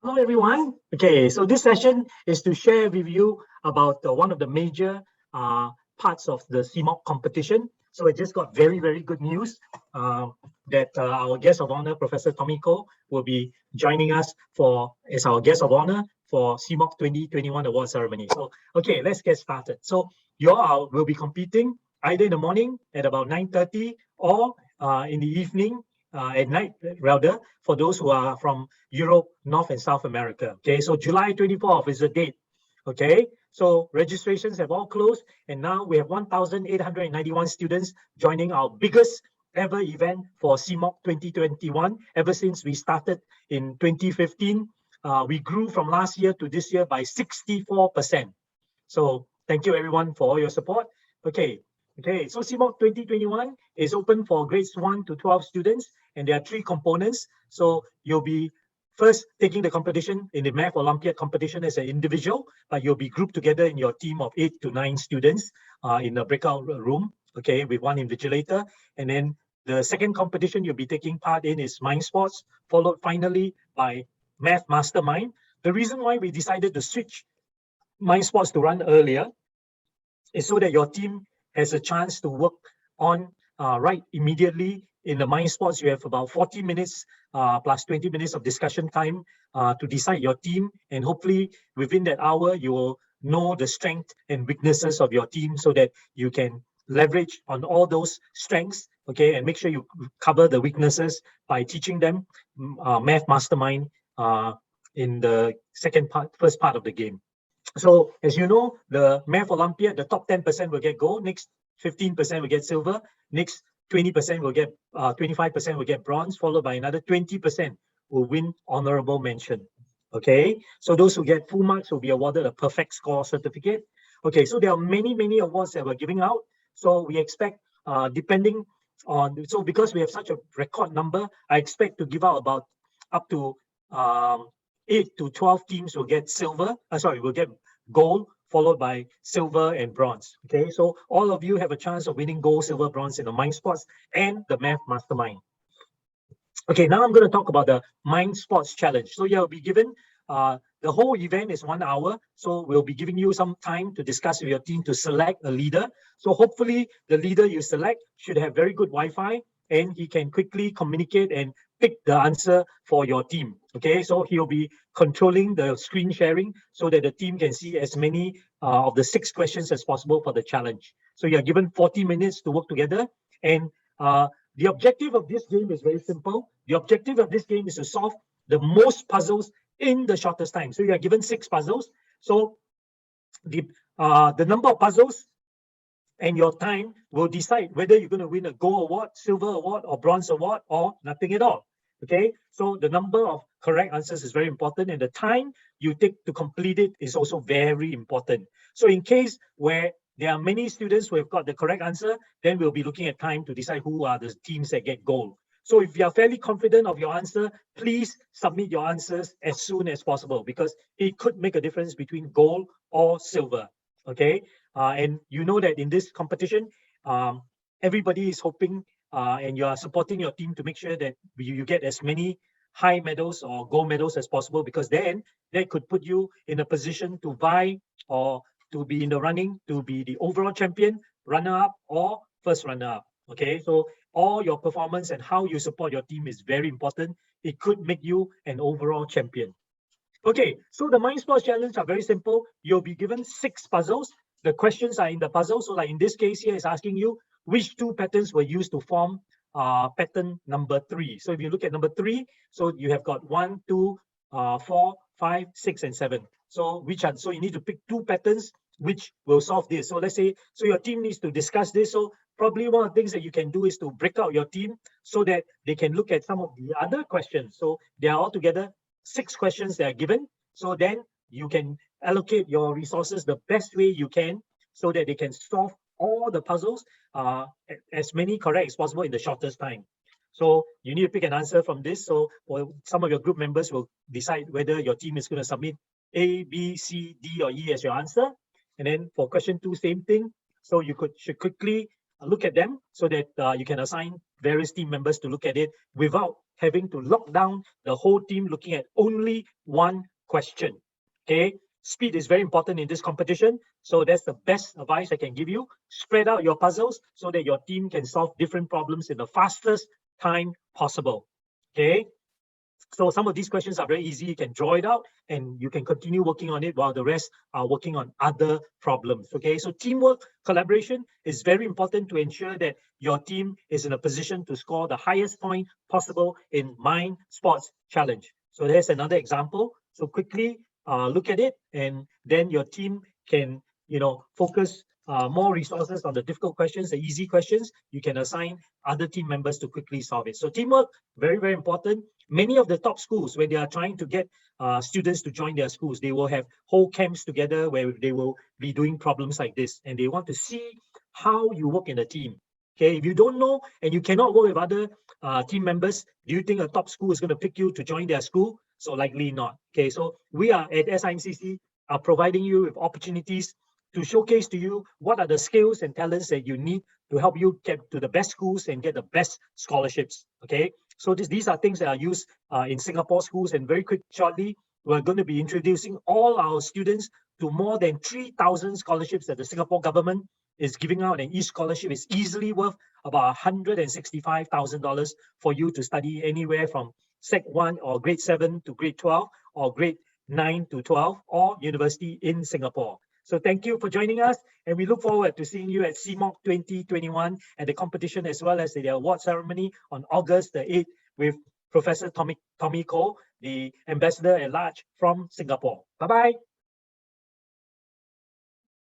Hello, everyone. Okay, so this session is to share with you about one of the major parts of the simoc competition. So I just got very good news that our guest of honor, Professor Tomiko, will be joining us as our guest of honor for simoc 2021 award ceremony. So, okay, let's get started. So you all will be competing either in the morning at about 9:30 or in the evening at night, rather, for those who are from Europe, North and South America. Okay, so July 24th is the date. Okay, so registrations have all closed, and now we have 1,891 students joining our biggest ever event for simoc 2021. Ever since we started in 2015, we grew from last year to this year by 64%. So thank you everyone for all your support. Okay, so simoc 2021 is open for grades 1 to 12 students, and there are 3 components. So you'll be first taking the competition in the Math Olympiad competition as an individual, but you'll be grouped together in your team of 8 to 9 students in a breakout room, okay, with one invigilator. And then the second competition you'll be taking part in is Mind Sports, followed finally by Math Mastermind. The reason why we decided to switch Mind Sports to run earlier is so that your team has a chance to work on right immediately. In the Mind Sports, you have about 40 minutes plus 20 minutes of discussion time to decide your team. And hopefully within that hour, you will know the strength and weaknesses of your team so that you can leverage on all those strengths, okay, and make sure you cover the weaknesses by teaching them Math Mastermind in the first part of the game. So as you know, the Math Olympiad, the top 10% will get gold, next 15% will get silver, next 20% will get 25% will get bronze, followed by another 20% will win honorable mention. Okay, so those who get full marks will be awarded a perfect score certificate. Okay, so there are many awards that we're giving out. So we expect, depending on, so because we have such a record number, I expect to give out about up to 8 to 12 teams will get silver. Will get gold, followed by silver and bronze. Okay, so all of you have a chance of winning gold, silver, bronze in the Mind Sports and the Math Mastermind. Okay, now I'm going to talk about the Mind Sports Challenge. So you'll be given, the whole event is 1 hour. So we'll be giving you some time to discuss with your team to select a leader. So hopefully the leader you select should have very good Wi-Fi and he can quickly communicate and pick the answer for your team. Okay, so he'll be controlling the screen sharing so that the team can see as many of the 6 questions as possible for the challenge. So you're given 40 minutes to work together, and the objective of this game is very simple. The objective of this game is to solve the most puzzles in the shortest time. So you are given 6 puzzles. So the number of puzzles and your time will decide whether you're going to win a gold award, silver award, or bronze award, or nothing at all. Okay, so the number of correct answers is very important, and the time you take to complete it is also very important. So in case where there are many students who have got the correct answer, then we'll be looking at time to decide who are the teams that get gold. So if you are fairly confident of your answer, please submit your answers as soon as possible, because it could make a difference between gold or silver. Okay, and you know that in this competition, everybody is hoping and you are supporting your team to make sure that you get as many high medals or gold medals as possible, because then that could put you in a position to vie or to be in the running to be the overall champion, runner-up, or first runner-up. Okay, so all your performance and how you support your team is very important. It could make you an overall champion. Okay, so the Mind Sports Challenge are very simple. You'll be given 6 puzzles. The questions are in the puzzle. So like in this case here, it's asking you which 2 patterns were used to form pattern number 3. So if you look at number 3, so you have got 1, 2, 4, 5, 6, and 7. So so you need to pick 2 patterns which will solve this. So let's say, so your team needs to discuss this. So probably one of the things that you can do is to break out your team so that they can look at some of the other questions. So they are all together 6 questions that are given. So then you can allocate your resources the best way you can so that they can solve all the puzzles, as many correct as possible in the shortest time. So you need to pick an answer from this. So some of your group members will decide whether your team is going to submit A, B, C, D, or E as your answer. And then for question 2, same thing. So you should quickly look at them so that you can assign various team members to look at it without having to lock down the whole team looking at only one question. Okay, speed is very important in this competition. So that's the best advice I can give you. Spread out your puzzles so that your team can solve different problems in the fastest time possible. Okay. So some of these questions are very easy. You can draw it out and you can continue working on it while the rest are working on other problems. Okay, so teamwork, collaboration is very important to ensure that your team is in a position to score the highest point possible in Mind Sports Challenge. So there's another example. So quickly look at it, and then your team can, focus more resources on the difficult questions, the easy questions. You can assign other team members to quickly solve it. So teamwork, very, very important. Many of the top schools, when they are trying to get students to join their schools, they will have whole camps together where they will be doing problems like this, and they want to see how you work in a team. Okay, if you don't know and you cannot work with other team members, do you think a top school is going to pick you to join their school? So likely not. Okay, so we are at SIMCC are providing you with opportunities to showcase to you what are the skills and talents that you need to help you get to the best schools and get the best scholarships. Okay, so these are things that are used in Singapore schools, and very shortly, we're going to be introducing all our students to more than 3,000 scholarships that the Singapore government is giving out, and each scholarship is easily worth about $165,000 for you to study anywhere from Sec 1 or grade 7 to grade 12 or grade 9 to 12 or university in Singapore. So thank you for joining us, and we look forward to seeing you at simoc 2021 at the competition, as well as the award ceremony on August the 8th with Professor Tommy Koh, the Ambassador at Large from Singapore. Bye-bye.